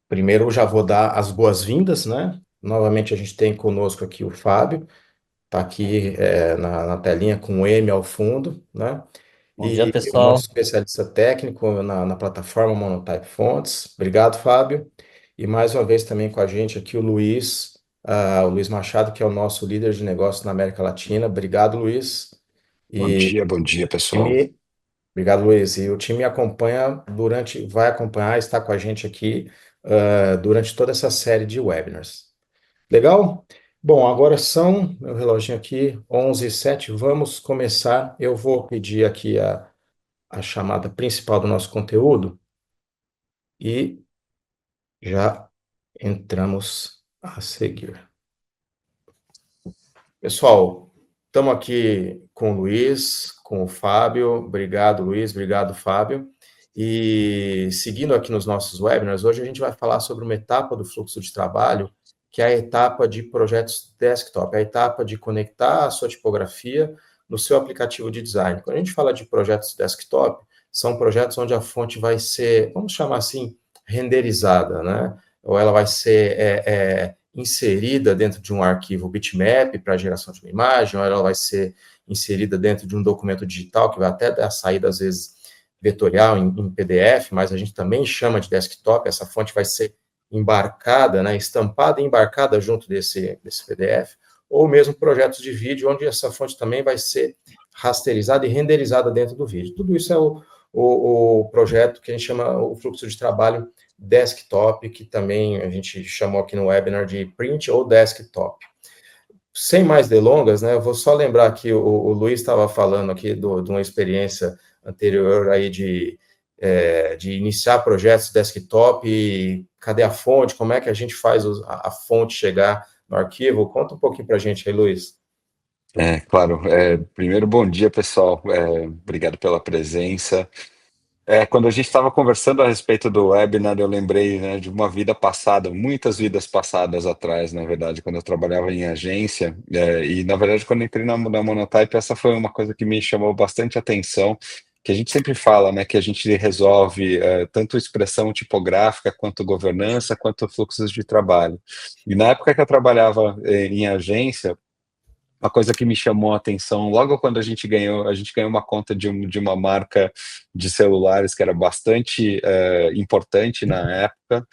Primeiro, eu já vou dar as boas-vindas, né? Novamente, a gente tem conosco aqui o Fábio, está aqui na telinha com o M ao fundo, né? Bom dia, E o nosso pessoal. especialista técnico na plataforma Monotype Fonts. Obrigado, Fábio. E mais uma vez também com a gente aqui o Luiz Machado, que é o nosso líder de negócios na América Latina. Obrigado, Luiz. E Bom dia, o pessoal. time, obrigado, Luiz. E o time vai acompanhar, está com a gente aqui durante toda essa série de webinars. Legal? Bom, agora são, meu reloginho aqui, 11h07. Vamos começar. Eu vou pedir aqui a chamada principal do nosso conteúdo e já entramos a seguir. Pessoal, estamos aqui com o Luiz, com o Fábio. Obrigado, Luiz. Obrigado, Fábio. E seguindo aqui nos nossos webinars, hoje a gente vai falar sobre uma etapa do fluxo de trabalho, que é a etapa de projetos desktop, a etapa de conectar a sua tipografia no seu aplicativo de design. Quando a gente fala de projetos desktop, são projetos onde a fonte vai ser, vamos chamar assim, renderizada, né? Ou ela vai ser inserida dentro de um arquivo bitmap para geração de uma imagem, ou ela vai ser inserida dentro de um documento digital, que vai até dar saída, às vezes, vetorial em PDF, mas a gente também chama de desktop, essa fonte vai ser embarcada, né, estampada e embarcada junto desse PDF, ou mesmo projetos de vídeo, onde essa fonte também vai ser rasterizada e renderizada dentro do vídeo. Tudo isso é o projeto que a gente chama o fluxo de trabalho desktop, que também a gente chamou aqui no webinar de print ou desktop. Sem mais delongas, né, eu vou só lembrar que o Luiz estava falando aqui de uma experiência anterior aí de iniciar projetos desktop, e cadê a fonte, como é que a gente faz a fonte chegar no arquivo? Conta um pouquinho para a gente aí, Luiz. Claro. Primeiro, bom dia, pessoal. Obrigado pela presença. Quando a gente estava conversando a respeito do webinar, eu lembrei, né, de uma vida passada, muitas vidas passadas atrás, na verdade, quando eu trabalhava em agência. E, na verdade, quando entrei na Monotype, essa foi uma coisa que me chamou bastante atenção, que a gente sempre fala, né, que a gente resolve tanto expressão tipográfica, quanto governança, quanto fluxos de trabalho. E na época que eu trabalhava em agência, uma coisa que me chamou a atenção, logo quando a gente ganhou uma conta de uma marca de celulares que era bastante importante na época,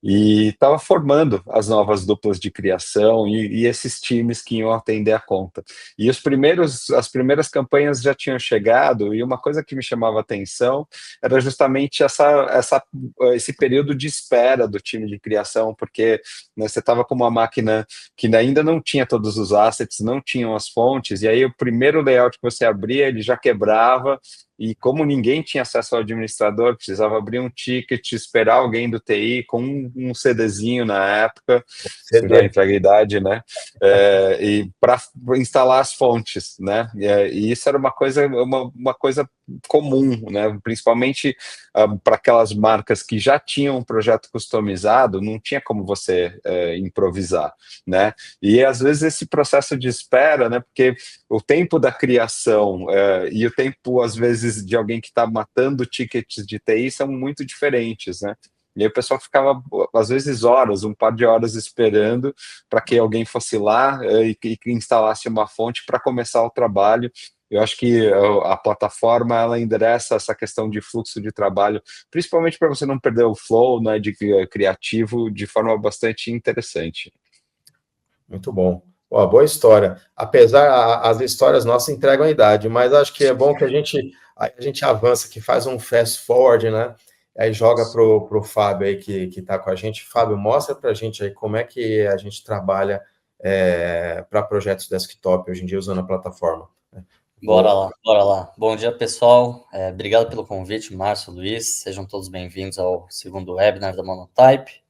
e estava formando as novas duplas de criação e esses times que iam atender a conta. E as primeiras campanhas já tinham chegado, e uma coisa que me chamava a atenção era justamente esse período de espera do time de criação, porque, né, você estava com uma máquina que ainda não tinha todos os assets, não tinham as fontes, e aí o primeiro layout que você abria, ele já quebrava, e como ninguém tinha acesso ao administrador, precisava abrir um ticket, esperar alguém do TI com um CDzinho na época, já CD. entrega a idade, né? E para instalar as fontes, né? E isso era uma coisa comum, né? Principalmente para aquelas marcas que já tinham um projeto customizado, não tinha como você improvisar, né? E às vezes esse processo de espera, né? Porque o tempo da criação e o tempo, às vezes, de alguém que está matando tickets de TI são muito diferentes, né? E aí o pessoal ficava, às vezes, horas, um par de horas esperando para que alguém fosse lá e instalasse uma fonte para começar o trabalho. Eu acho que a plataforma ela endereça essa questão de fluxo de trabalho, principalmente para você não perder o flow, né, de criativo, de forma bastante interessante. Muito bom. Ó, boa história. Apesar, as histórias nossas entregam a idade, mas acho que é bom que a gente avança, que faz um fast forward, né? Aí joga pro Fábio aí que está com a gente. Fábio, mostra para a gente aí como é que a gente trabalha para projetos desktop hoje em dia usando a plataforma. Bora Vou... lá, bora lá. Bom dia, pessoal. Obrigado pelo convite, Márcio, Luiz. Sejam todos bem-vindos ao segundo webinar da Monotype.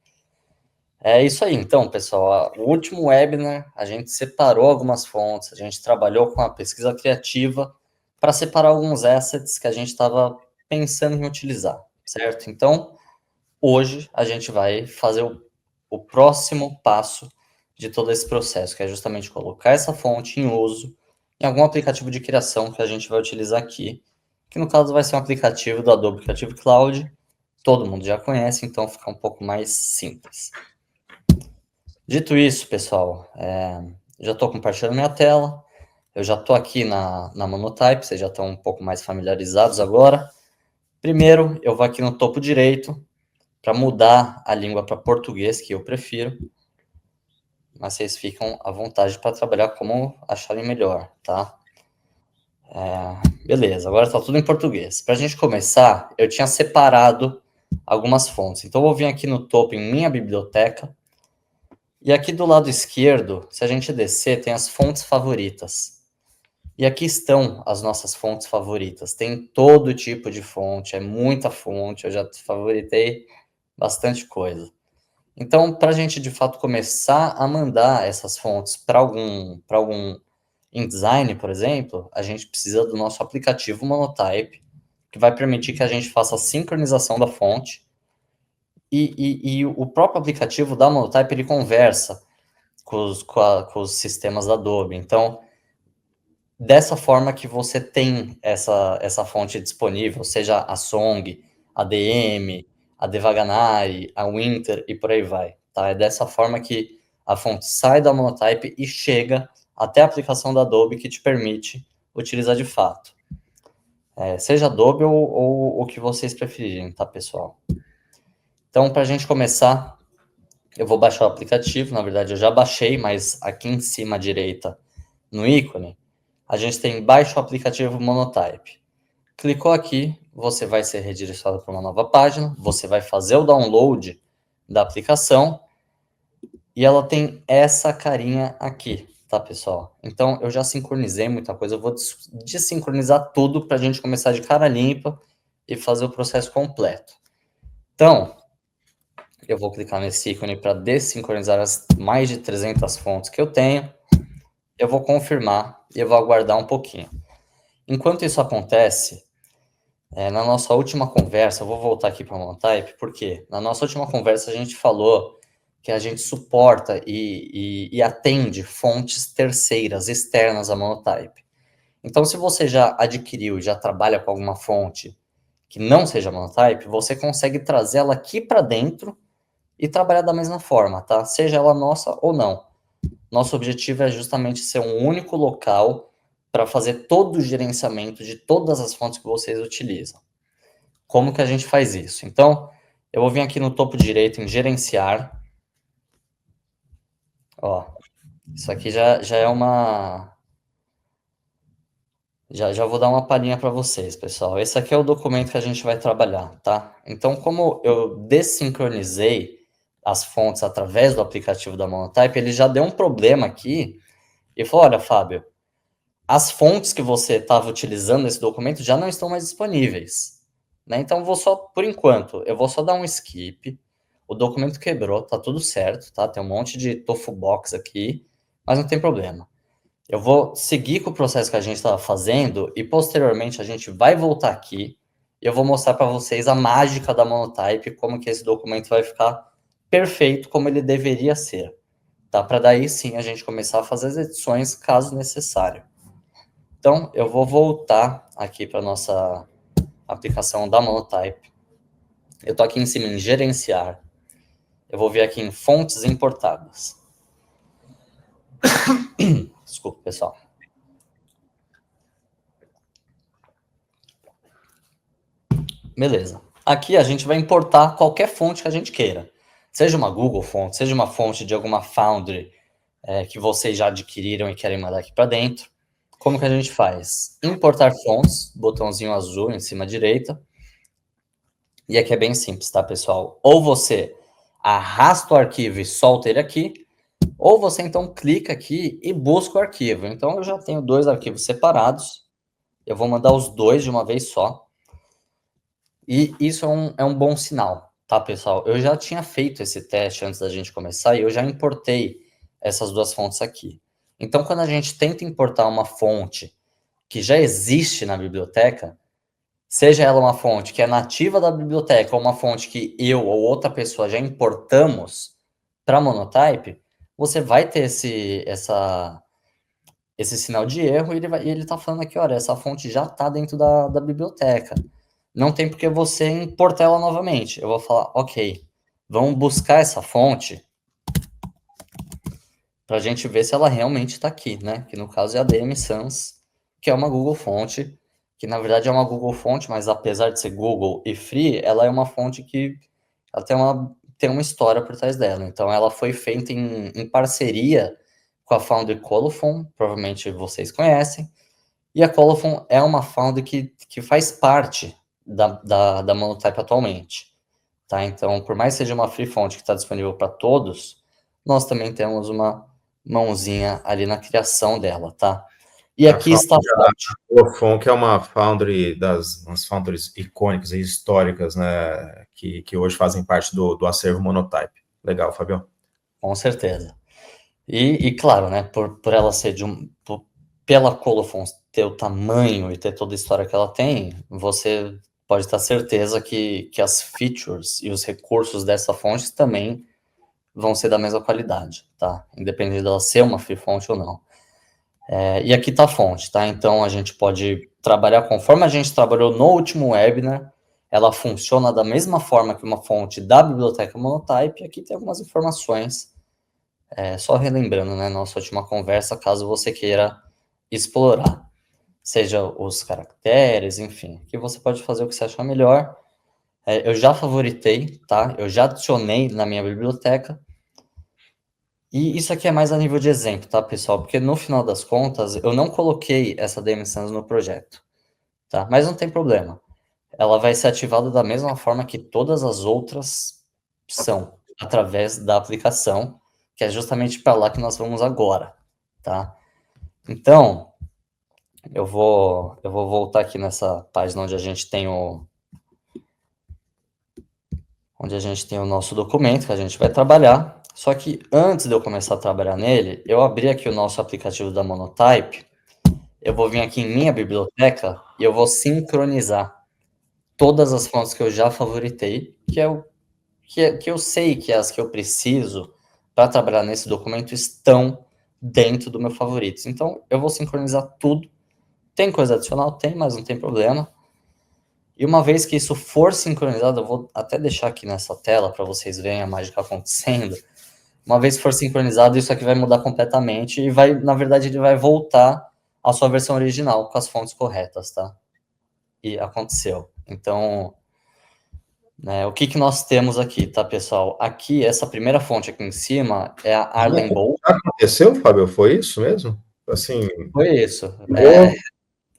É isso aí, então, pessoal. O último webinar, a gente separou algumas fontes, a gente trabalhou com a pesquisa criativa para separar alguns assets que a gente estava pensando em utilizar, certo? Então, hoje a gente vai fazer o próximo passo de todo esse processo, que é justamente colocar essa fonte em uso em algum aplicativo de criação que a gente vai utilizar aqui, que no caso vai ser um aplicativo do Adobe Creative Cloud, todo mundo já conhece, então fica um pouco mais simples. Dito isso, pessoal, já estou compartilhando minha tela, eu já estou aqui na Monotype, vocês já estão um pouco mais familiarizados agora. Primeiro, eu vou aqui no topo direito para mudar a língua para português, que eu prefiro, mas vocês ficam à vontade para trabalhar como acharem melhor, tá? Beleza, agora está tudo em português. Para a gente começar, eu tinha separado algumas fontes. Então, eu vou vir aqui no topo em minha biblioteca. E aqui do lado esquerdo, se a gente descer, tem as fontes favoritas. E aqui estão as nossas fontes favoritas. Tem todo tipo de fonte, é muita fonte. Eu já favoritei bastante coisa. Então, para a gente de fato começar a mandar essas fontes para algum InDesign, por exemplo, a gente precisa do nosso aplicativo Monotype, que vai permitir que a gente faça a sincronização da fonte. E o próprio aplicativo da Monotype, ele conversa com os sistemas da Adobe. Então, dessa forma que você tem essa fonte disponível, seja a Song, a DM, a Devaganari, a Winter e por aí vai. Tá? É dessa forma que a fonte sai da Monotype e chega até a aplicação da Adobe que te permite utilizar de fato. Seja Adobe ou o que vocês preferirem, tá, pessoal? Então, para a gente começar, eu vou baixar o aplicativo. Na verdade, eu já baixei, mas aqui em cima à direita, no ícone, a gente tem baixa o aplicativo Monotype. Clicou aqui, você vai ser redirecionado para uma nova página, você vai fazer o download da aplicação e ela tem essa carinha aqui, tá, pessoal? Então, eu já sincronizei muita coisa, eu vou desincronizar tudo para a gente começar de cara limpa e fazer o processo completo. Então, eu vou clicar nesse ícone para desincronizar as mais de 300 fontes que eu tenho. Eu vou confirmar e eu vou aguardar um pouquinho. Enquanto isso acontece, na nossa última conversa, eu vou voltar aqui para a Monotype, porque na nossa última conversa a gente falou que a gente suporta e atende fontes terceiras, externas à Monotype. Então, se você já adquiriu, já trabalha com alguma fonte que não seja Monotype, você consegue trazê-la aqui para dentro e trabalhar da mesma forma, tá? Seja ela nossa ou não. Nosso objetivo é justamente ser um único local para fazer todo o gerenciamento de todas as fontes que vocês utilizam. Como que a gente faz isso? Então, eu vou vir aqui no topo direito em gerenciar. Ó, isso aqui já é uma... Já vou dar uma palhinha para vocês, pessoal. Esse aqui é o documento que a gente vai trabalhar, tá? Então, como eu desincronizei as fontes através do aplicativo da Monotype, ele já deu um problema aqui e falou, olha, Fábio, as fontes que você estava utilizando nesse documento já não estão mais disponíveis, né? Então, por enquanto, eu vou só dar um skip, o documento quebrou, tá tudo certo, tá? Tem um monte de tofu box aqui, mas não tem problema. Eu vou seguir com o processo que a gente estava fazendo e, posteriormente, a gente vai voltar aqui e eu vou mostrar para vocês a mágica da Monotype, como que esse documento vai ficar perfeito, como ele deveria ser, tá? Para daí, sim, a gente começar a fazer as edições, caso necessário. Então, eu vou voltar aqui para a nossa aplicação da Monotype. Eu estou aqui em cima em gerenciar. Eu vou vir aqui em fontes importadas. Desculpa, pessoal. Beleza. Aqui a gente vai importar qualquer fonte que a gente queira. Seja uma Google fonte, seja uma fonte de alguma Foundry que vocês já adquiriram e querem mandar aqui para dentro. Como que a gente faz? Importar fontes, botãozinho azul em cima à direita. E aqui é bem simples, tá, pessoal? Ou você arrasta o arquivo e solta ele aqui, ou você, então, clica aqui e busca o arquivo. Então, eu já tenho 2 arquivos separados. Eu vou mandar os 2 de uma vez só. E isso é um bom sinal, tá, pessoal? Eu já tinha feito esse teste antes da gente começar e eu já importei essas 2 fontes aqui. Então, quando a gente tenta importar uma fonte que já existe na biblioteca, seja ela uma fonte que é nativa da biblioteca ou uma fonte que eu ou outra pessoa já importamos para Monotype, você vai ter esse sinal de erro e ele está falando aqui, olha, essa fonte já está dentro da biblioteca. não tem por que você importar ela novamente. Eu vou falar, ok, vamos buscar essa fonte para a gente ver se ela realmente está aqui, né? Que no caso é a DM Sans, que é uma Google fonte, que na verdade é uma Google fonte, mas apesar de ser Google e free, ela é uma fonte que ela tem uma história por trás dela. Então ela foi feita em parceria com a Foundry Colophon, provavelmente vocês conhecem, e a Colophon é uma Foundry que faz parte da Monotype atualmente. Tá? Então, por mais que seja uma free fonte que está disponível para todos, nós também temos uma mãozinha ali na criação dela, tá? E aqui está a fonte. Colophon, que é uma foundry umas foundries icônicas e históricas, né, que hoje fazem parte do acervo Monotype. Legal, Fabião. Com certeza. E claro, né, por ela ser pela Colophon ter o tamanho e ter toda a história que ela tem, você pode ter certeza que as features e os recursos dessa fonte também vão ser da mesma qualidade, tá? Independente dela ser uma free fonte ou não. E aqui está a fonte, tá? Então a gente pode trabalhar conforme a gente trabalhou no último webinar. Ela funciona da mesma forma que uma fonte da biblioteca Monotype. Aqui tem algumas informações, só relembrando, né, nossa última conversa, caso você queira explorar. Seja os caracteres, enfim. Aqui você pode fazer o que você achar melhor. Eu já favoritei, tá? Eu já adicionei na minha biblioteca. E isso aqui é mais a nível de exemplo, tá, pessoal? Porque no final das contas, eu não coloquei essa DM Sans no projeto, tá? Mas não tem problema. Ela vai ser ativada da mesma forma que todas as outras são, através da aplicação, que é justamente para lá que nós vamos agora, tá? Então, eu vou voltar aqui nessa página onde a gente tem o nosso documento que a gente vai trabalhar. Só que antes de eu começar a trabalhar nele, eu abri aqui o nosso aplicativo da Monotype. Eu vou vir aqui em minha biblioteca e eu vou sincronizar todas as fontes que eu já favoritei, que eu sei que as que eu preciso para trabalhar nesse documento estão dentro do meu favoritos. Então, eu vou sincronizar tudo. Tem coisa adicional? Tem, mas não tem problema. E uma vez que isso for sincronizado, eu vou até deixar aqui nessa tela para vocês verem a mágica acontecendo. Uma vez que for sincronizado, isso aqui vai mudar completamente e na verdade, ele vai voltar à sua versão original com as fontes corretas, tá? E aconteceu. Então, né, o que nós temos aqui, tá, pessoal? Aqui, essa primeira fonte aqui em cima é a Arlen Bowl. Aconteceu, Fábio? Foi isso mesmo? Assim, Foi isso. boa.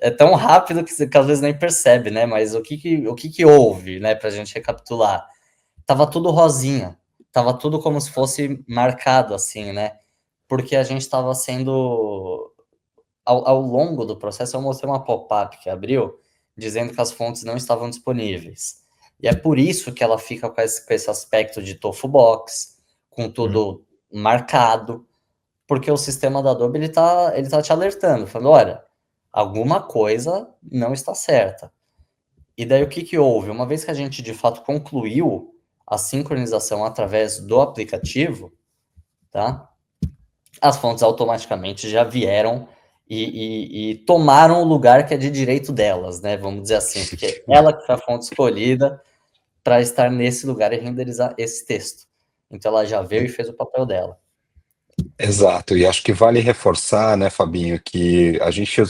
É tão rápido que às vezes nem percebe, né? Mas o que houve, né? Pra gente recapitular. Tava tudo rosinha. Tava tudo como se fosse marcado, assim, né? Porque a gente estava sendo... Ao longo do processo, eu mostrei uma pop-up que abriu, dizendo que as fontes não estavam disponíveis. E é por isso que ela fica com esse aspecto de tofu box, com tudo marcado, porque o sistema da Adobe, ele tá te alertando, falando, olha, alguma coisa não está certa. E daí o que houve? Uma vez que a gente de fato concluiu a sincronização através do aplicativo, tá? As fontes automaticamente já vieram e tomaram o lugar que é de direito delas, né? Vamos dizer assim, porque ela que foi a fonte escolhida para estar nesse lugar e renderizar esse texto. Então ela já veio e fez o papel dela. Exato, e acho que vale reforçar, né, Fabinho, que a gente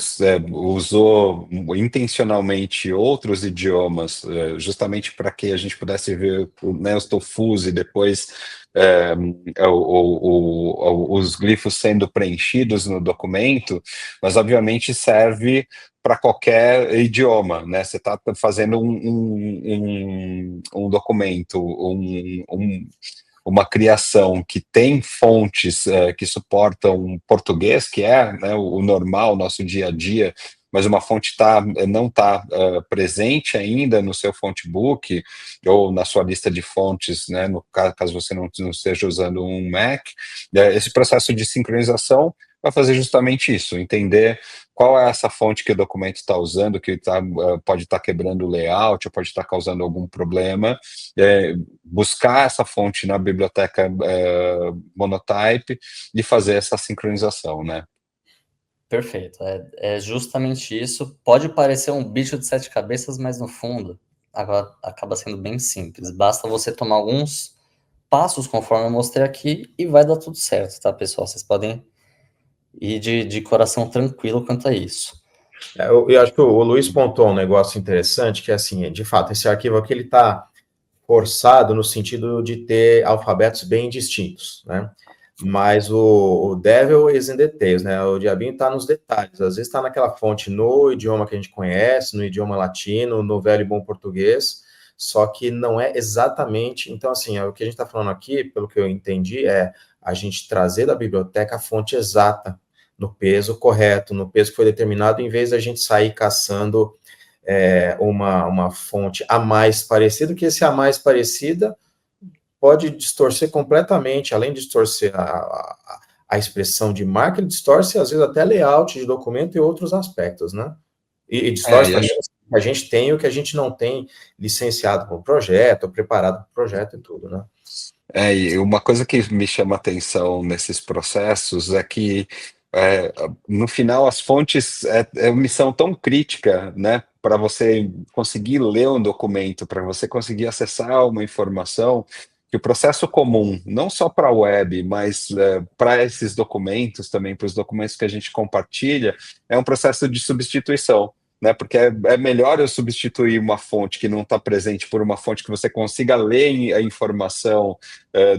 usou intencionalmente outros idiomas, justamente para que a gente pudesse ver, né, os tofus e depois os glifos sendo preenchidos no documento, mas obviamente serve para qualquer idioma, né? Você está fazendo um documento, uma criação que tem fontes que suportam português, que é, né, o normal, nosso dia a dia, mas uma fonte não está presente ainda no seu fontebook ou na sua lista de fontes, né, no caso você não esteja usando um Mac, esse processo de sincronização vai fazer justamente isso, entender qual é essa fonte que o documento está usando, que pode estar quebrando o layout, ou pode estar causando algum problema, buscar essa fonte na biblioteca Monotype e fazer essa sincronização, né? Perfeito, é justamente isso. Pode parecer um bicho de sete cabeças, mas no fundo agora acaba sendo bem simples. Basta você tomar alguns passos conforme eu mostrei aqui e vai dar tudo certo, tá, pessoal? Vocês podem ir de coração tranquilo quanto a isso. Eu acho que o Luiz pontuou um negócio interessante, que é assim, de fato, esse arquivo aqui, ele está forçado no sentido de ter alfabetos bem distintos, né? Mas o devil is in details, né? O diabinho está nos detalhes. Às vezes está naquela fonte no idioma que a gente conhece, no idioma latino, no velho e bom português, só que não é exatamente. Então, assim, o que a gente está falando aqui, pelo que eu entendi, é a gente trazer da biblioteca a fonte exata, no peso correto, no peso que foi determinado, em vez da gente sair caçando uma fonte a mais parecida, que esse a mais parecida pode distorcer completamente, além de distorcer a expressão de marca, ele distorce, às vezes, até layout de documento e outros aspectos, né? E distorce também a gente tem o que a gente não tem licenciado para o projeto, ou preparado para o projeto e tudo, né? E uma coisa que me chama atenção nesses processos é que, no final, as fontes é uma missão tão crítica, né, para você conseguir ler um documento, para você conseguir acessar uma informação, que o processo comum, não só para a web, mas para esses documentos também, para os documentos que a gente compartilha, é um processo de substituição. Né, porque é melhor eu substituir uma fonte que não está presente por uma fonte que você consiga ler a informação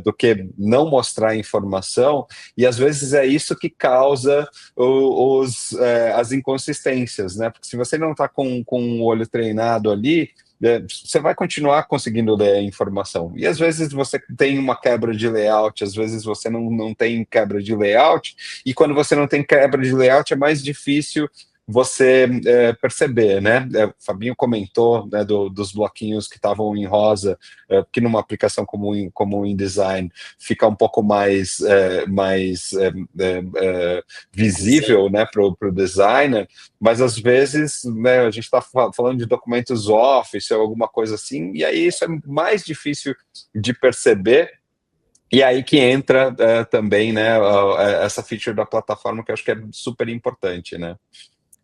do que não mostrar a informação, e às vezes é isso que causa as inconsistências, né? Porque se você não está com o olho treinado ali, você vai continuar conseguindo ler a informação. E às vezes você tem uma quebra de layout, às vezes você não tem quebra de layout, e quando você não tem quebra de layout é mais difícil você perceber, né? O Fabinho comentou, né, dos bloquinhos que estavam em rosa, que numa aplicação como o InDesign fica um pouco mais visível, né, para o designer, mas às vezes, né, a gente está falando de documentos Office ou alguma coisa assim, e aí isso é mais difícil de perceber. E aí que entra também, né, essa feature da plataforma, que eu acho que é super importante, né?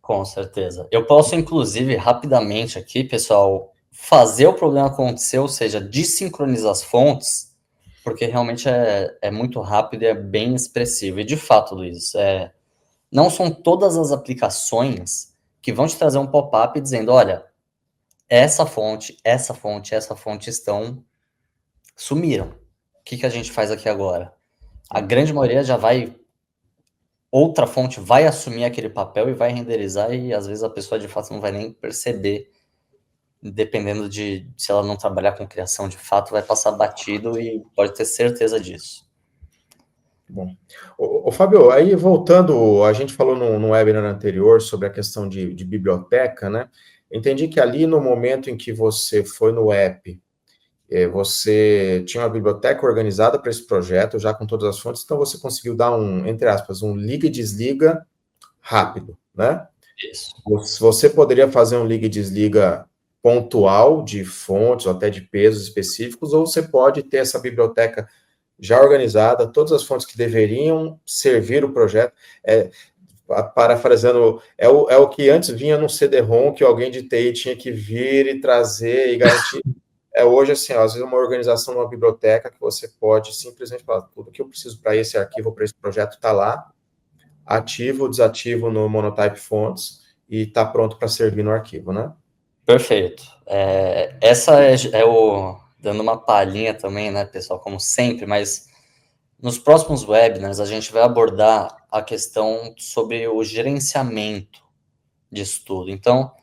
Com certeza. Eu posso, inclusive, rapidamente aqui, pessoal, fazer o problema acontecer, ou seja, desincronizar as fontes, porque realmente é muito rápido e é bem expressivo. E, de fato, Luiz, não são todas as aplicações que vão te trazer um pop-up dizendo, olha, essa fonte sumiram. O que a gente faz aqui agora? A grande maioria já vai... Outra fonte vai assumir aquele papel e vai renderizar, e às vezes a pessoa de fato não vai nem perceber, dependendo de se ela não trabalhar com criação de fato, vai passar batido e pode ter certeza disso. Bom, o Fábio, aí voltando, a gente falou no webinar anterior sobre a questão de biblioteca, né? Entendi que ali no momento em que você foi no app, você tinha uma biblioteca organizada para esse projeto, já com todas as fontes, então você conseguiu dar entre aspas, um liga e desliga rápido, né? Isso. Você poderia fazer um liga e desliga pontual de fontes, ou até de pesos específicos, ou você pode ter essa biblioteca já organizada, todas as fontes que deveriam servir o projeto. Parafraseando, é o que antes vinha no CD-ROM, que alguém de TI tinha que vir e trazer e garantir. Hoje, assim, às vezes uma organização numa biblioteca que você pode simplesmente falar, tudo que eu preciso para esse arquivo, para esse projeto, está lá, ativo, desativo no Monotype Fonts, e está pronto para servir no arquivo, né? Perfeito. Essa dando uma palhinha também, né, pessoal, como sempre, mas nos próximos webinars a gente vai abordar a questão sobre o gerenciamento disso tudo. Então,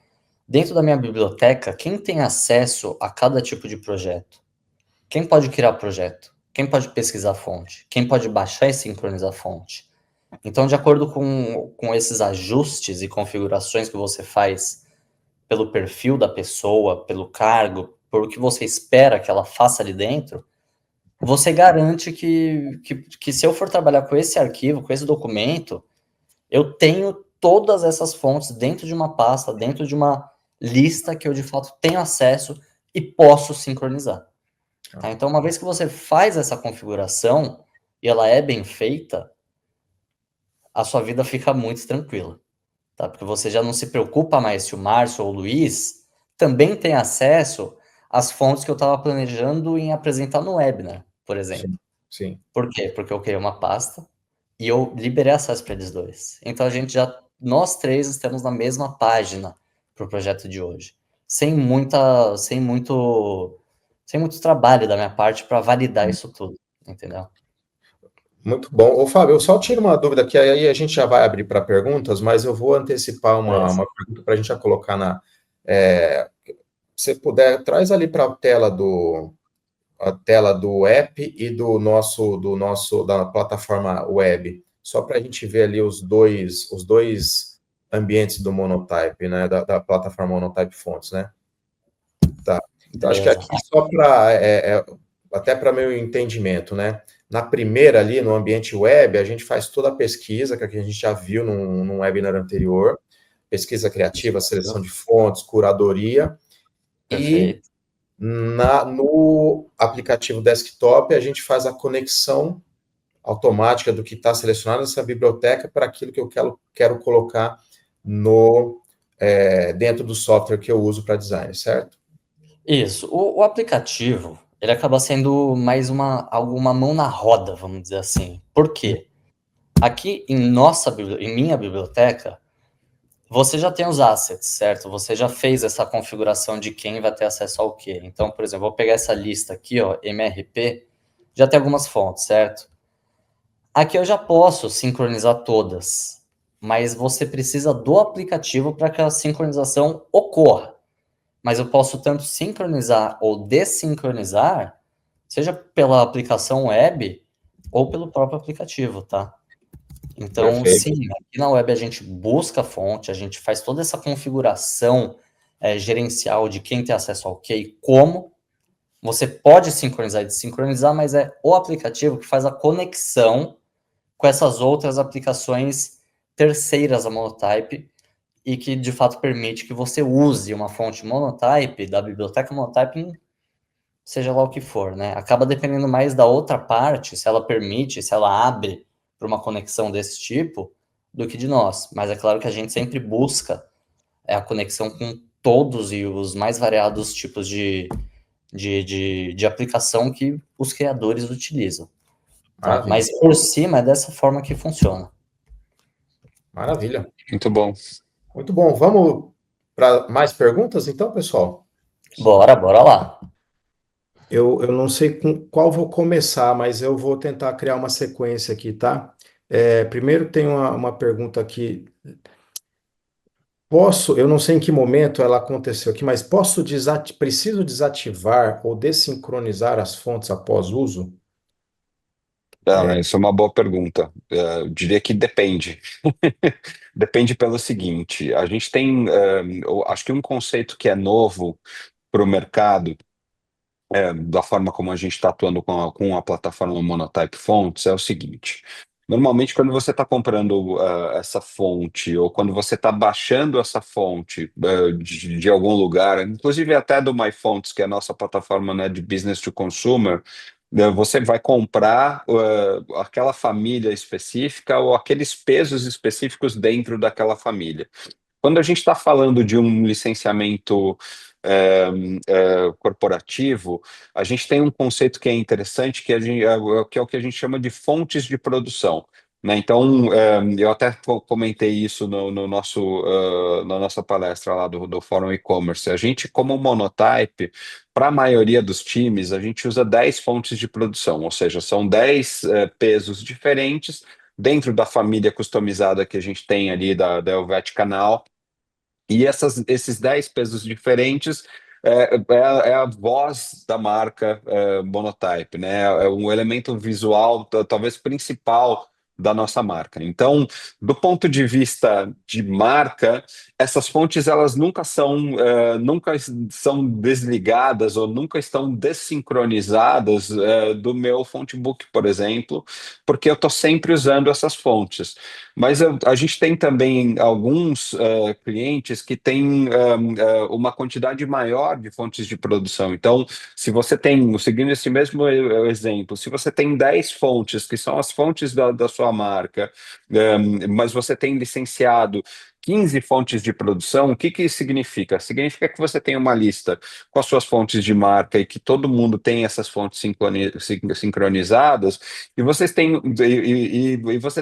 dentro da minha biblioteca, quem tem acesso a cada tipo de projeto? Quem pode criar projeto? Quem pode pesquisar a fonte? Quem pode baixar e sincronizar a fonte? Então, de acordo com esses ajustes e configurações que você faz pelo perfil da pessoa, pelo cargo, por o que você espera que ela faça ali dentro, você garante que se eu for trabalhar com esse arquivo, com esse documento, eu tenho todas essas fontes dentro de uma pasta, dentro de uma lista que eu, de fato, tenho acesso e posso sincronizar. Tá? Então, uma vez que você faz essa configuração e ela é bem feita, a sua vida fica muito tranquila. Tá? Porque você já não se preocupa mais se o Márcio ou o Luiz também tem acesso às fontes que eu estava planejando em apresentar no webinar, por exemplo. Sim, sim. Por quê? Porque eu criei uma pasta e eu liberei acesso para eles dois. Então nós três estamos na mesma página para o projeto de hoje, sem muito trabalho da minha parte para validar isso tudo, entendeu? Muito bom. Ô, Fábio, eu só tiro uma dúvida aqui, aí a gente já vai abrir para perguntas, mas eu vou antecipar uma pergunta para a gente já colocar na. Se puder, traz ali para a tela do app e da plataforma web, só para a gente ver ali os dois ambientes do Monotype, né? Da plataforma Monotype Fonts, né? Tá. Então, acho que aqui só para até para meu entendimento, né? Na primeira ali, no ambiente web, a gente faz toda a pesquisa, que a gente já viu num webinar anterior, pesquisa criativa, seleção de fontes, curadoria. Perfeito. E no aplicativo desktop, a gente faz a conexão automática do que está selecionado nessa biblioteca para aquilo que eu quero colocar dentro do software que eu uso para design, certo? Isso. O aplicativo, ele acaba sendo mais uma mão na roda, vamos dizer assim. Por quê? Aqui em minha biblioteca, você já tem os assets, certo? Você já fez essa configuração de quem vai ter acesso ao quê. Então, por exemplo, vou pegar essa lista aqui, ó, MRP, já tem algumas fontes, certo? Aqui eu já posso sincronizar todas, mas você precisa do aplicativo para que a sincronização ocorra. Mas eu posso tanto sincronizar ou desincronizar, seja pela aplicação web ou pelo próprio aplicativo, tá? Então, Perfeito. sim, aqui na web a gente busca a fonte, a gente faz toda essa configuração gerencial de quem tem acesso ao quê e como. Você pode sincronizar e desincronizar, mas é o aplicativo que faz a conexão com essas outras aplicações terceiras da Monotype e que, de fato, permite que você use uma fonte Monotype, da biblioteca Monotype, em seja lá o que for, né? Acaba dependendo mais da outra parte, se ela permite, se ela abre para uma conexão desse tipo, do que de nós. Mas é claro que a gente sempre busca a conexão com todos e os mais variados tipos de aplicação que os criadores utilizam. Tá? Mas por cima é dessa forma que funciona. Maravilha. Muito bom. Muito bom. Vamos para mais perguntas, então, pessoal? Bora lá. Eu não sei com qual vou começar, mas eu vou tentar criar uma sequência aqui, tá? Primeiro tem uma pergunta aqui. Eu não sei em que momento ela aconteceu aqui, mas preciso desativar ou desincronizar as fontes após uso? Isso é uma boa pergunta. Eu diria que depende. Depende pelo seguinte: a gente tem, eu acho que um conceito que é novo para o mercado, da forma como a gente está atuando com a plataforma Monotype Fonts, é o seguinte. Normalmente, quando você está comprando essa fonte, ou quando você está baixando essa fonte de algum lugar, inclusive até do MyFonts, que é a nossa plataforma, né, de business to consumer, você vai comprar aquela família específica ou aqueles pesos específicos dentro daquela família. Quando a gente está falando de um licenciamento corporativo, a gente tem um conceito que é interessante, que é o que a gente chama de fontes de produção. Né? Então, eu até comentei isso na nossa palestra lá do Fórum E-Commerce. A gente, como Monotype, para a maioria dos times, a gente usa 10 fontes de produção, ou seja, são 10 pesos diferentes dentro da família customizada que a gente tem ali da Helvet Canal. E esses 10 pesos diferentes é a voz da marca Monotype, né? É um elemento visual, talvez principal da nossa marca. Então, do ponto de vista de marca, essas fontes elas nunca são desligadas ou nunca estão desincronizadas do meu fontebook, por exemplo, porque eu estou sempre usando essas fontes. Mas a gente tem também alguns clientes que têm uma quantidade maior de fontes de produção. Então, se você tem, seguindo esse mesmo exemplo, se você tem 10 fontes, que são as fontes da sua marca, mas você tem licenciado 15 fontes de produção, o que que isso significa? Significa que você tem uma lista com as suas fontes de marca e que todo mundo tem essas fontes sincronizadas, e você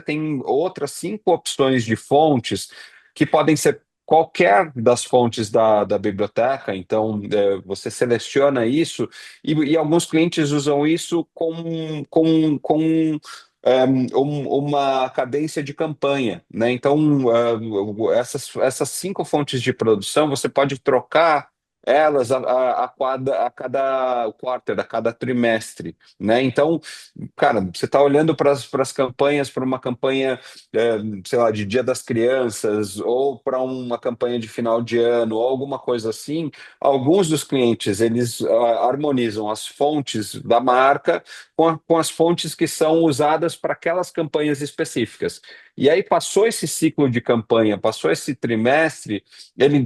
tem outras 5 opções de fontes que podem ser qualquer das fontes da biblioteca. Então, você seleciona isso, e alguns clientes usam isso com uma cadência de campanha, né? Então, essas 5 fontes de produção, você pode trocar elas a cada quarter, a cada trimestre, né? Então, cara, você está olhando para as campanhas, para uma campanha, sei lá, de Dia das Crianças, ou para uma campanha de final de ano, ou alguma coisa assim. Alguns dos clientes, eles harmonizam as fontes da marca com as fontes que são usadas para aquelas campanhas específicas. E aí passou esse ciclo de campanha, passou esse trimestre, ele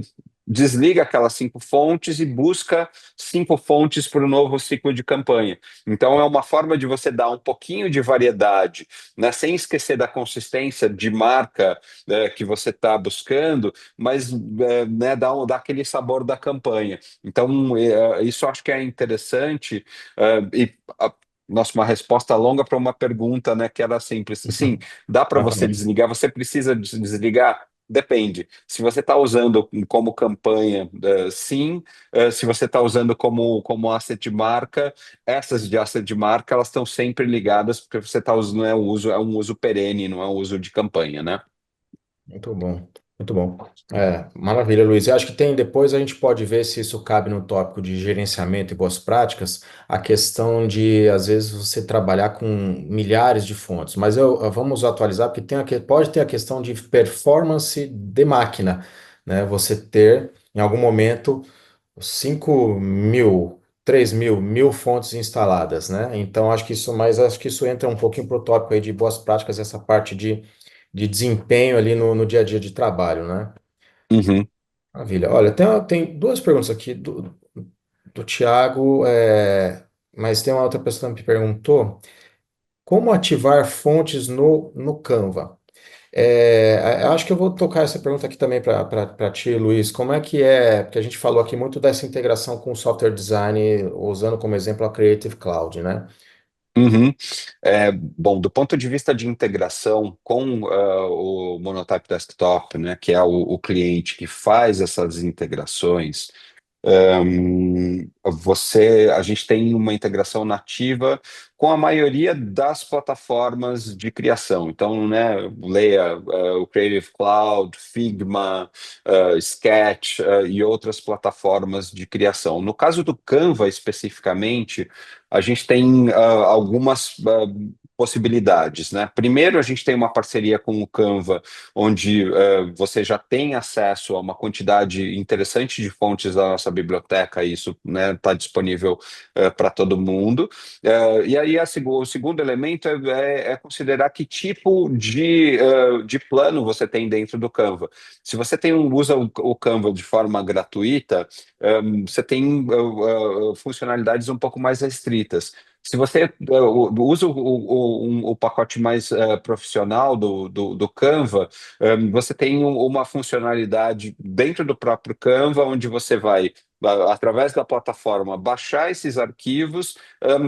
desliga aquelas 5 fontes e busca 5 fontes para o novo ciclo de campanha. Então é uma forma de você dar um pouquinho de variedade, né, sem esquecer da consistência de marca, que você está buscando, mas né, dar aquele sabor da campanha. Então isso eu acho que é interessante. Nossa, uma resposta longa para uma pergunta, né, que era simples. Sim, dá para você Exatamente. desligar, você precisa desligar? Depende. Se você está usando como campanha, sim. Se você está usando como asset de marca, essas de asset de marca, elas estão sempre ligadas, porque você está usando, é um uso perene, não é um uso de campanha, né? Muito bom, muito bom. Maravilha, Luiz. Eu acho que tem, depois a gente pode ver se isso cabe no tópico de gerenciamento e boas práticas, a questão de, às vezes, você trabalhar com milhares de fontes, mas vamos atualizar, porque pode ter a questão de performance de máquina, né? Você ter, em algum momento, 5.000, 3.000, 1.000 fontes instaladas, né? Então, acho que isso entra um pouquinho para o tópico aí de boas práticas, essa parte de desempenho ali no dia a dia de trabalho, né? Uhum, Maravilha. Olha, tem duas perguntas aqui do Tiago, mas tem uma outra pessoa que me perguntou como ativar fontes no Canva. Eu acho que eu vou tocar essa pergunta aqui também para ti, Luiz. Como é que é? Porque a gente falou aqui muito dessa integração com o software design, usando como exemplo a Creative Cloud, né? uhum. Bom, do ponto de vista de integração com o Monotype Desktop, né, que é o cliente que faz essas integrações. A gente tem uma integração nativa com a maioria das plataformas de criação. Então, né, leia o Creative Cloud, Figma, Sketch, e outras plataformas de criação. No caso do Canva, especificamente, a gente tem algumas possibilidades, né? Primeiro, a gente tem uma parceria com o Canva, onde você já tem acesso a uma quantidade interessante de fontes da nossa biblioteca, e isso, né, está disponível para todo mundo. E aí o segundo elemento é considerar que tipo de plano você tem dentro do Canva. Se você usa o Canva de forma gratuita, você tem funcionalidades um pouco mais restritas. Se você usa o pacote mais profissional do Canva, você tem uma funcionalidade dentro do próprio Canva, onde você vai, através da plataforma, baixar esses arquivos,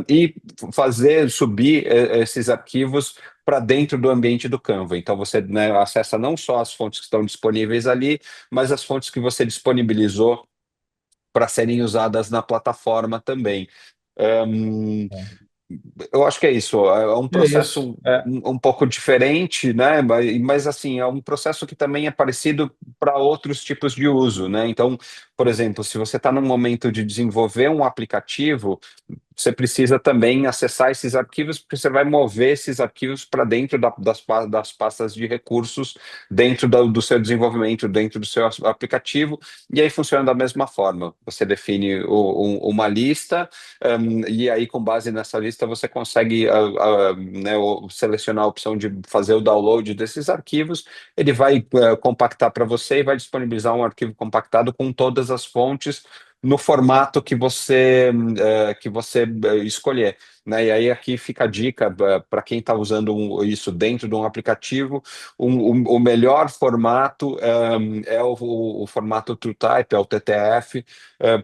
e fazer subir esses arquivos para dentro do ambiente do Canva. Então, você, né, acessa não só as fontes que estão disponíveis ali, mas as fontes que você disponibilizou para serem usadas na plataforma também. Um, eu acho que é isso. É um É isso. processo um pouco diferente, né? Mas assim, é um processo que também é parecido para outros tipos de uso, né? Então, por exemplo, se você está num momento de desenvolver um aplicativo, você precisa também acessar esses arquivos, porque você vai mover esses arquivos para dentro das pastas de recursos, dentro do seu desenvolvimento, dentro do seu aplicativo, e aí funciona da mesma forma. Você define uma lista, e aí, com base nessa lista, você consegue né, selecionar a opção de fazer o download desses arquivos. Ele vai compactar para você e vai disponibilizar um arquivo compactado com todas as fontes, no formato que você escolher. Né? E aí aqui fica a dica para quem está usando isso dentro de um aplicativo, o melhor formato é o formato TrueType, é o TTF,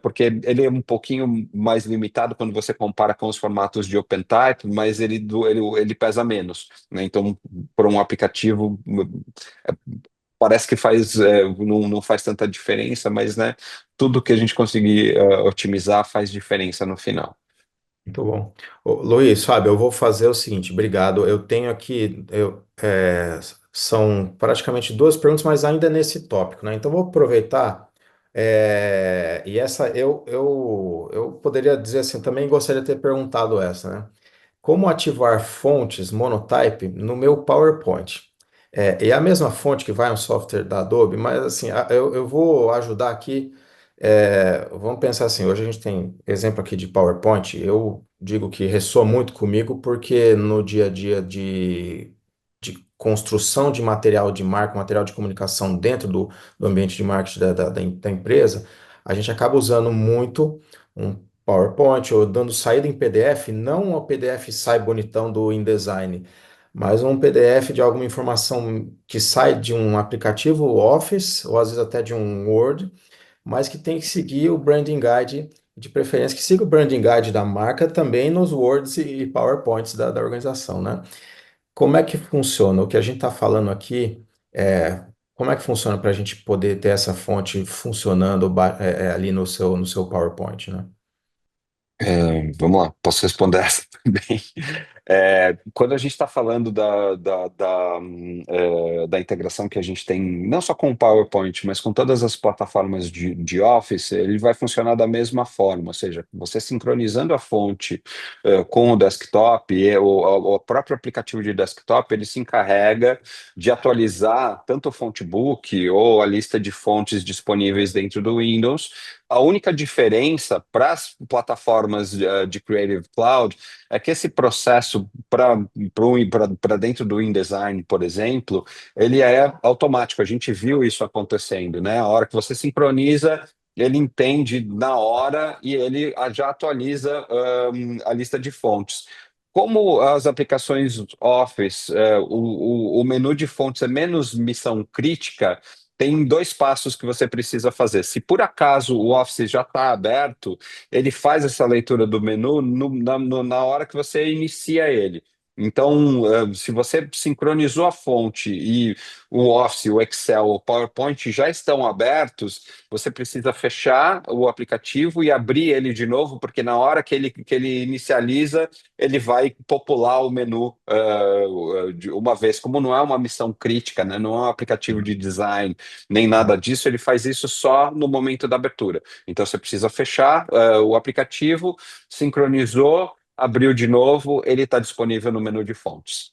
porque ele é um pouquinho mais limitado quando você compara com os formatos de OpenType, mas ele pesa menos. Né? Então, para um aplicativo, é, parece que não faz tanta diferença, mas né, tudo que a gente conseguir otimizar faz diferença no final. Muito bom. Ô, Luiz, Fábio, eu vou fazer o seguinte, obrigado. Eu tenho aqui, são praticamente duas perguntas, mas ainda nesse tópico, né? Então, vou aproveitar, e essa eu poderia dizer assim, também gostaria de ter perguntado essa, né? Como ativar fontes monotype no meu PowerPoint? É a mesma fonte que vai no software da Adobe, mas assim, eu vou ajudar aqui. Vamos pensar assim, hoje a gente tem exemplo aqui de PowerPoint, eu digo que ressoa muito comigo porque no dia a dia de construção de material de marca, material de comunicação dentro do ambiente de marketing da empresa, a gente acaba usando muito um PowerPoint ou dando saída em PDF, não o PDF sai bonitão do InDesign, mas um PDF de alguma informação que sai de um aplicativo Office, ou às vezes até de um Word, mas que tem que seguir o branding guide, de preferência que siga o branding guide da marca também nos Words e PowerPoints da organização, né? Como é que funciona? O que a gente está falando aqui como é que funciona para a gente poder ter essa fonte funcionando ali no seu PowerPoint, né? Vamos lá, posso responder essa também. Quando a gente está falando da integração que a gente tem, não só com o PowerPoint, mas com todas as plataformas de Office, ele vai funcionar da mesma forma, ou seja, você sincronizando a fonte com o desktop, o próprio aplicativo de desktop, ele se encarrega de atualizar tanto o fontebook ou a lista de fontes disponíveis dentro do Windows. A única diferença para as plataformas de Creative Cloud é que esse processo para dentro do InDesign, por exemplo, ele é automático. A gente viu isso acontecendo, né? A hora que você sincroniza, ele entende na hora e ele já atualiza a lista de fontes. Como as aplicações Office, o menu de fontes é menos missão crítica, tem dois passos que você precisa fazer. Se por acaso o Office já está aberto, ele faz essa leitura do menu na hora que você inicia ele. Então, se você sincronizou a fonte e o Office, o Excel, o PowerPoint já estão abertos, você precisa fechar o aplicativo e abrir ele de novo, porque na hora que ele inicializa, ele vai popular o menu de uma vez. Como não é uma missão crítica, né? Não é um aplicativo de design, nem nada disso, ele faz isso só no momento da abertura. Então você precisa fechar o aplicativo, sincronizou, abriu de novo, ele está disponível no menu de fontes.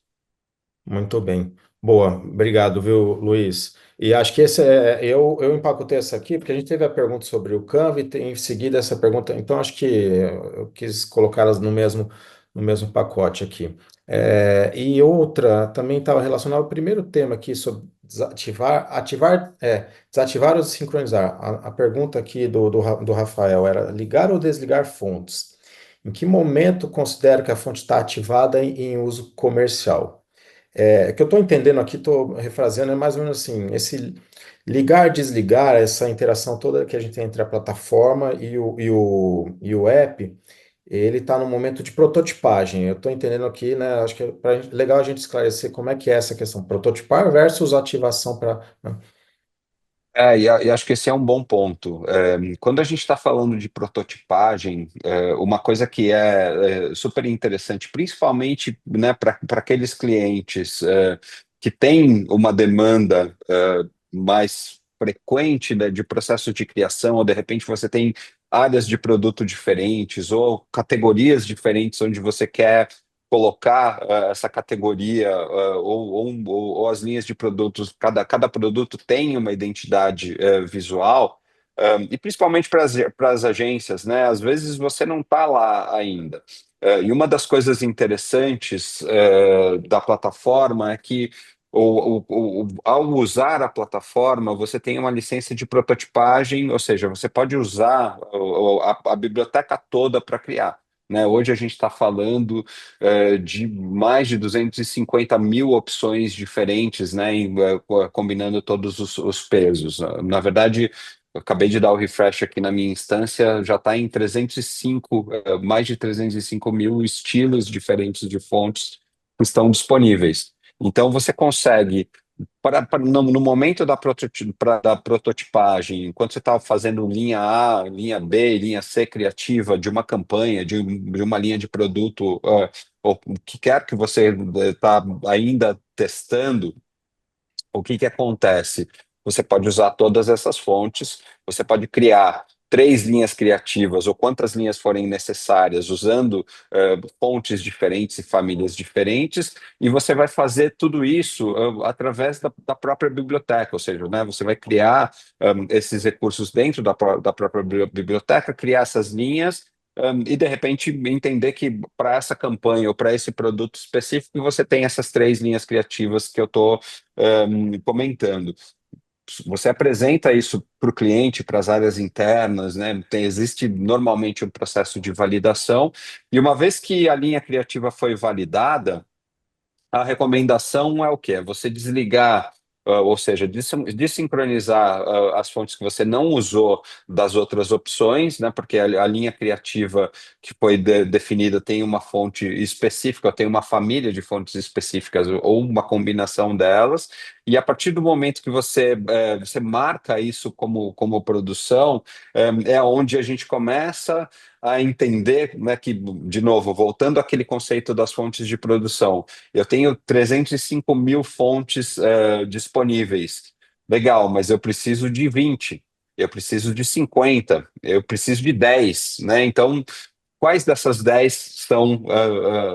Muito bem. Boa, obrigado, viu, Luiz? E acho que eu empacotei essa aqui porque a gente teve a pergunta sobre o Canva e em seguida essa pergunta, então acho que eu quis colocá-las no mesmo pacote aqui. E outra também estava relacionada ao primeiro tema aqui sobre desativar ou sincronizar. A pergunta aqui do Rafael era ligar ou desligar fontes? Em que momento considero que a fonte está ativada em uso comercial? O que eu estou entendendo aqui, estou refraseando, é mais ou menos assim, esse ligar, desligar, essa interação toda que a gente tem entre a plataforma e o app, ele está no momento de prototipagem. Eu estou entendendo aqui, né? Acho que legal a gente esclarecer como é que é essa questão, prototipar versus ativação para. E acho que esse é um bom ponto. Quando a gente está falando de prototipagem, uma coisa que é super interessante, principalmente, né, para aqueles clientes que têm uma demanda mais frequente, né, de processo de criação, ou de repente você tem áreas de produto diferentes ou categorias diferentes onde você quer colocar essa categoria ou as linhas de produtos, cada produto tem uma identidade visual, e principalmente para as agências, né? Às vezes você não está lá ainda. E uma das coisas interessantes da plataforma é que ao usar a plataforma, você tem uma licença de prototipagem, ou seja, você pode usar a biblioteca toda para criar. Né? Hoje a gente está falando de mais de 250 mil opções diferentes, né? Combinando todos os pesos. Na verdade, eu acabei de dar o refresh aqui na minha instância, já está em 305, mais de 305 mil estilos diferentes de fontes que estão disponíveis. Então, você consegue, no momento da prototipagem, enquanto você está fazendo linha A, linha B, linha C criativa de uma campanha, de uma linha de produto, ou o que quer que você está ainda testando, o que que acontece? Você pode usar todas essas fontes, você pode criar 3 linhas criativas ou quantas linhas forem necessárias, usando fontes diferentes e famílias diferentes, e você vai fazer tudo isso através da própria biblioteca, ou seja, né, você vai criar esses recursos dentro da própria biblioteca, criar essas linhas. E de repente entender que para essa campanha ou para esse produto específico você tem essas 3 linhas criativas que eu estou comentando. Você apresenta isso para o cliente, para as áreas internas, né? Existe normalmente um processo de validação, e uma vez que a linha criativa foi validada, a recomendação é o quê? É você desligar, ou seja, desincronizar as fontes que você não usou das outras opções, né? Porque a linha criativa que foi definida tem uma fonte específica, tem uma família de fontes específicas ou uma combinação delas, e a partir do momento que você marca isso como produção, é onde a gente começa a entender, né, que, de novo, voltando àquele conceito das fontes de produção, eu tenho 305 mil fontes disponíveis. Legal, mas eu preciso de 20, eu preciso de 50, eu preciso de 10, né? Então, quais dessas 10 são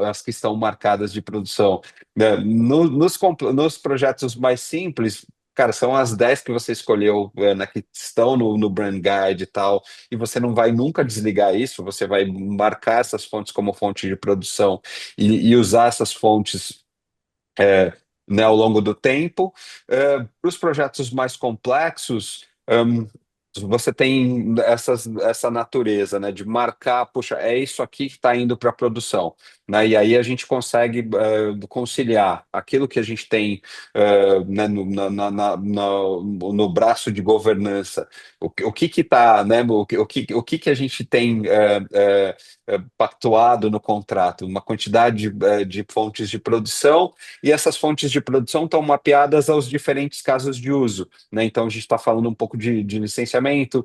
as que estão marcadas de produção? Né? Nos projetos mais simples, cara, são as 10 que você escolheu, né, que estão no Brand Guide e tal, e você não vai nunca desligar isso, você vai marcar essas fontes como fonte de produção e usar essas fontes né, ao longo do tempo. Para os projetos mais complexos, você tem essa natureza, né, de marcar, puxa, é isso aqui que está indo para a produção, né, e aí a gente consegue conciliar aquilo que a gente tem né, no braço de governança, o que está, né, o que a gente tem pactuado no contrato, uma quantidade de fontes de produção, e essas fontes de produção estão mapeadas aos diferentes casos de uso, né? Então, a gente está falando um pouco de licenciamento.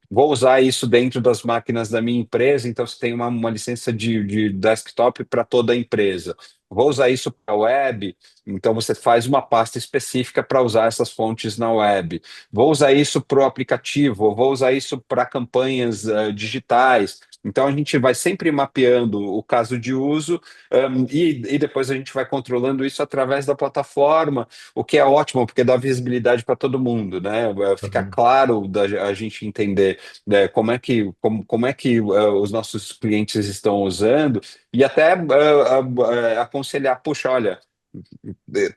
Vou usar isso dentro das máquinas da minha empresa, então você tem uma licença de desktop para toda a empresa. Vou usar isso para a web, então você faz uma pasta específica para usar essas fontes na web. Vou usar isso para o aplicativo, vou usar isso para campanhas digitais. Então a gente vai sempre mapeando o caso de uso, e depois a gente vai controlando isso através da plataforma, o que é ótimo, porque dá visibilidade para todo mundo, né? Fica Uhum. claro a gente entender, né, como é que os nossos clientes estão usando, e até aconselhar, puxa, olha,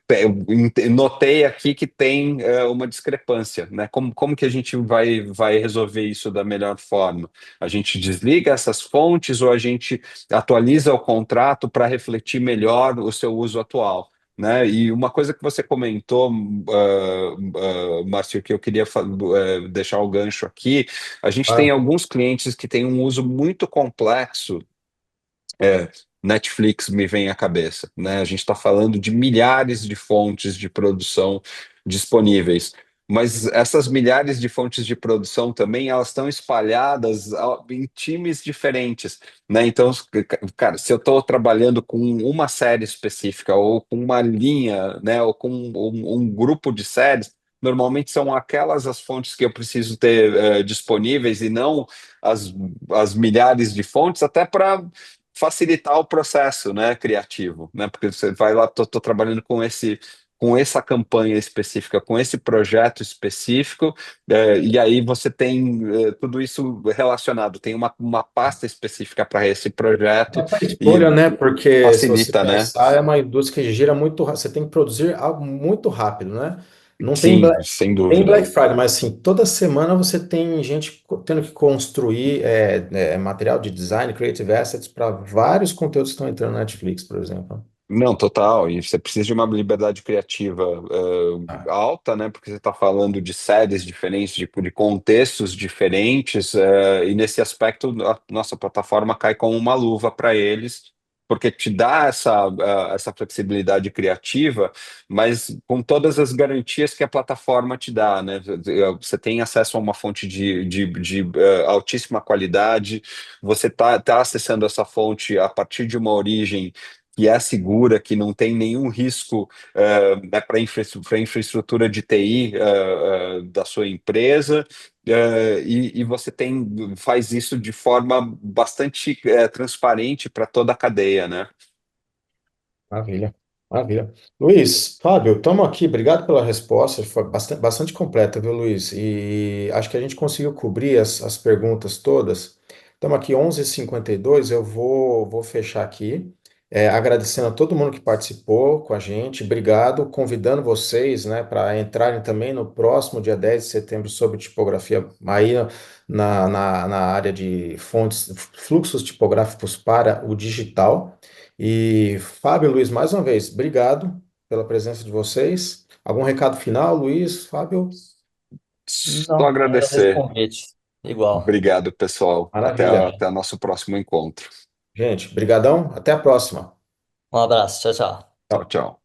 eu notei aqui que tem uma discrepância, né? Como que a gente vai resolver isso da melhor forma? A gente desliga essas fontes ou a gente atualiza o contrato para refletir melhor o seu uso atual? Né? E uma coisa que você comentou, Márcio, que eu queria deixar o gancho aqui, a gente tem Ah, alguns clientes que têm um uso muito complexo. Netflix me vem à cabeça, né? A gente está falando de milhares de fontes de produção disponíveis, mas essas milhares de fontes de produção também elas estão espalhadas em times diferentes, né? Então, cara, se eu estou trabalhando com uma série específica ou com uma linha, né, ou com um grupo de séries, normalmente são aquelas as fontes que eu preciso ter disponíveis e não as, as milhares de fontes, até para facilitar o processo, né, criativo, né? Porque você vai lá, tô trabalhando com com essa campanha específica, com esse projeto específico, e aí você tem tudo isso relacionado, tem uma pasta específica para esse projeto Dá para e escolha, né? Porque se você facilita, né? pensar, é uma indústria que gira muito, você tem que produzir algo muito rápido, né? Não tem Sim, sem Tem dúvida. Black Friday, mas assim, toda semana você tem gente tendo que construir material de design, creative assets para vários conteúdos que estão entrando na Netflix, por exemplo. Não, total. E você precisa de uma liberdade criativa Ah, alta, né? Porque você está falando de séries diferentes, de contextos diferentes, e nesse aspecto, a nossa plataforma cai como uma luva para eles, porque te dá essa flexibilidade criativa, mas com todas as garantias que a plataforma te dá, né? Você tem acesso a uma fonte de altíssima qualidade, você tá acessando essa fonte a partir de uma origem que é segura, que não tem nenhum risco né, para infraestrutura de TI da sua empresa, e você faz isso de forma bastante transparente para toda a cadeia, né? maravilha, maravilha. Luiz, Fábio, estamos aqui, obrigado pela resposta, foi bastante completa, viu, Luiz? E acho que a gente conseguiu cobrir as perguntas todas. Estamos aqui 11h52, eu vou fechar aqui, agradecendo a todo mundo que participou com a gente, obrigado, convidando vocês, né, para entrarem também no próximo dia 10 de setembro sobre tipografia, aí na área de fontes, fluxos tipográficos para o digital. E Fábio, Luiz, mais uma vez, obrigado pela presença de vocês. Algum recado final, Luiz, Fábio? Só Não, agradeço o agradecer. convite. Igual. Obrigado, pessoal. Maravilha. Até o nosso próximo encontro. Gente, brigadão, até a próxima. Um abraço. Tchau, tchau. Tchau, tchau.